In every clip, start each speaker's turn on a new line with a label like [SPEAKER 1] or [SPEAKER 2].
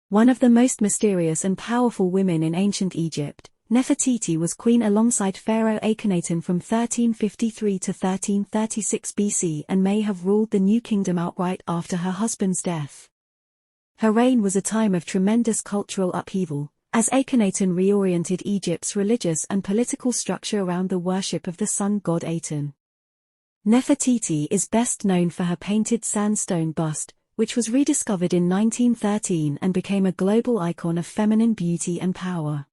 [SPEAKER 1] One of the most mysterious and powerful women in ancient Egypt, Nefretiti was queen alongside Pharaoh Akhenaten from 1353 to 1336 BC and may have ruled the new kingdom outright after her husband's death. Her reign was a time of tremendous cultural upheaval, as Akhenaten reoriented Egypt's religious and political structure around the worship of the sun god Aten. Nefretiti is best known for her painted sandstone bust, which was rediscovered in 1913 and became a global icon of feminine beauty and power.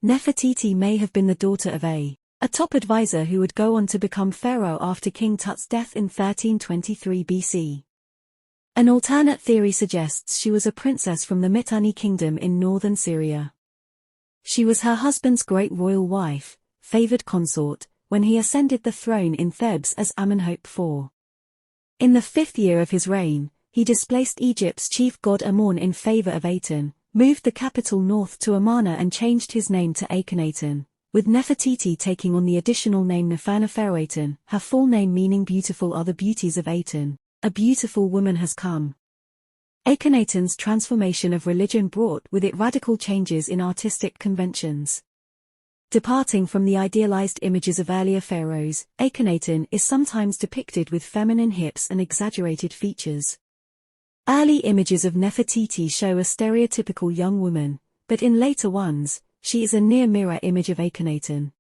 [SPEAKER 1] Nefretiti may have been the daughter of a top advisor who would go on to become pharaoh after King Tut's death in 1323 BC. An alternate theory suggests she was a princess from the Mitanni kingdom in northern Syria. She was her husband's great royal wife, favored consort, when he ascended the throne in Thebes as Amenhotep IV. In the 5th year of his reign, he displaced Egypt's chief god Amon in favor of Aten, moved the capital north to Amarna and changed his name to Akhenaten, with Nefretiti taking on the additional name Femalepharaoh, her full name meaning beautiful are the beauties of Aten, a beautiful woman has come. Akhenaten's transformation of religion brought with it radical changes in artistic conventions. Departing from the idealized images of earlier pharaohs, Akhenaten is sometimes depicted with feminine hips and exaggerated features. Early images of Nefretiti show a stereotypical young woman, but in later ones, she is a near-mirror image of Akhenaten.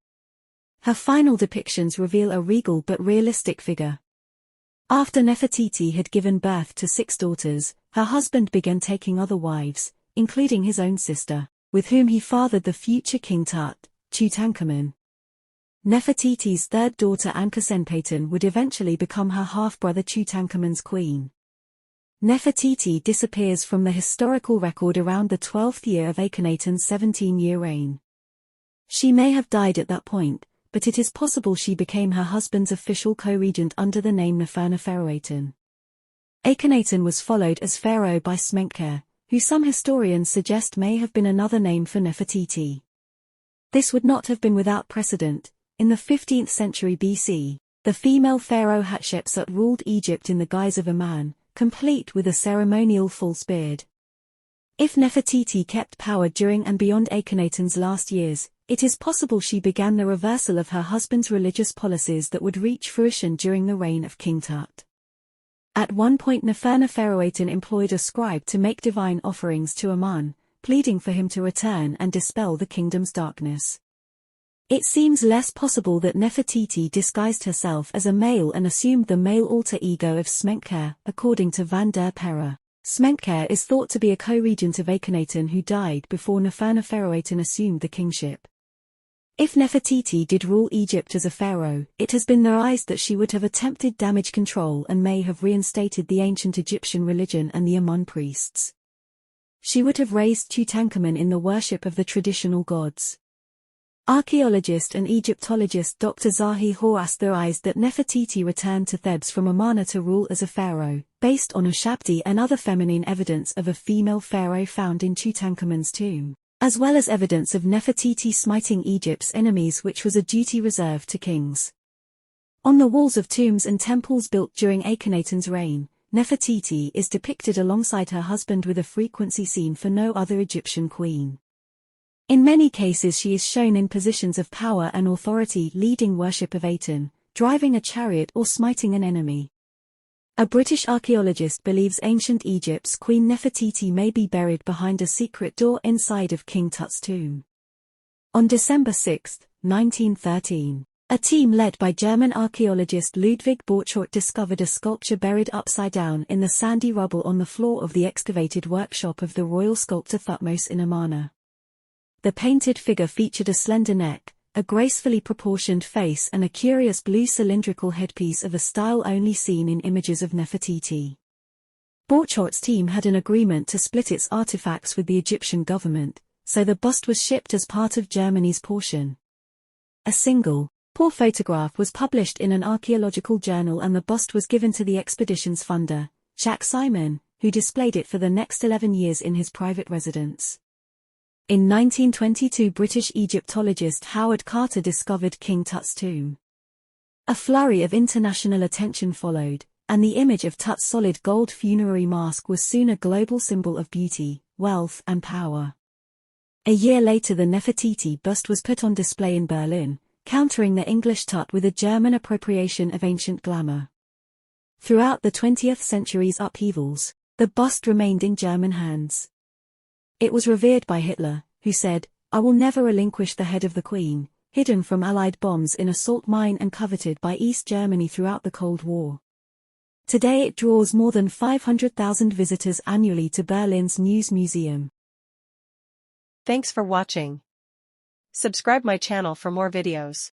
[SPEAKER 1] Her final depictions reveal a regal but realistic figure. After Nefretiti had given birth to 6 daughters, her husband began taking other wives, including his own sister, with whom he fathered the future King Tut, Tutankhamun. Nefretiti's third daughter Ankhesenpaten would eventually become her half-brother Tutankhamun's queen. Nefretiti disappears from the historical record around the 12th year of Akhenaten's 17-year reign. She may have died at that point, but it is possible she became her husband's official co-regent under the name Nefretiti. Akhenaten was followed as pharaoh by Smenkhkare, who some historians suggest may have been another name for Nefretiti. This would not have been without precedent. In the 15th century BC, the female pharaoh Hatshepsut ruled Egypt in the guise of a man, complete with a ceremonial false beard. If Nefretiti kept power during and beyond Akhenaten's last years, it is possible she began the reversal of her husband's religious policies that would reach fruition during the reign of King Tut. At one point Nefretiti employed a scribe to make divine offerings to Amun, pleading for him to return and dispel the kingdom's darkness. It seems less possible that Nefretiti disguised herself as a male and assumed the male alter ego of Smenkhkare, according to Van der Perre. Smenkhkare is thought to be a co-regent of Akhenaten who died before Nefretiti assumed the kingship. If Nefretiti did rule Egypt as a pharaoh, it has been theorized that she would have attempted damage control and may have reinstated the ancient Egyptian religion and the Amun priests. She would have raised Tutankhamun in the worship of the traditional gods. Archaeologist and Egyptologist Dr. Zahi Hawass theorized that Nefretiti returned to Thebes from Amarna to rule as a pharaoh, based on Ushabti and other feminine evidence of a female pharaoh found in Tutankhamun's tomb, as well as evidence of Nefretiti smiting Egypt's enemies, which was a duty reserved to kings. On the walls of tombs and temples built during Akhenaten's reign, Nefretiti is depicted alongside her husband with a frequency seen for no other Egyptian queen. In many cases she is shown in positions of power and authority leading worship of Aten, driving a chariot or smiting an enemy. A British archaeologist believes ancient Egypt's Queen Nefertiti may be buried behind a secret door inside of King Tut's tomb. On December 6, 1913, a team led by German archaeologist Ludwig Borchardt discovered a sculpture buried upside down in the sandy rubble on the floor of the excavated workshop of the royal sculptor Thutmose in Amarna. The painted figure featured a slender neck, a gracefully proportioned face and a curious blue cylindrical headpiece of a style only seen in images of Nefretiti. Borchardt's team had an agreement to split its artifacts with the Egyptian government, so the bust was shipped as part of Germany's portion. A single, poor photograph was published in an archaeological journal and the bust was given to the expedition's funder, Jacques Simon, who displayed it for the next 11 years in his private residence. In 1922 British Egyptologist Howard Carter discovered King Tut's tomb. A flurry of international attention followed, and the image of Tut's solid gold funerary mask was soon a global symbol of beauty, wealth and power. A year later the Nefretiti bust was put on display in Berlin, countering the English touch with a German appropriation of ancient glamour. Throughout the 20th century's upheavals, the bust remained in German hands. It was revered by Hitler, who said, "I will never relinquish the head of the Queen," hidden from Allied bombs in a salt mine and coveted by East Germany throughout the Cold War. Today it draws more than 500,000 visitors annually to Berlin's Neues Museum.
[SPEAKER 2] Thanks for watching. Subscribe my channel for more videos.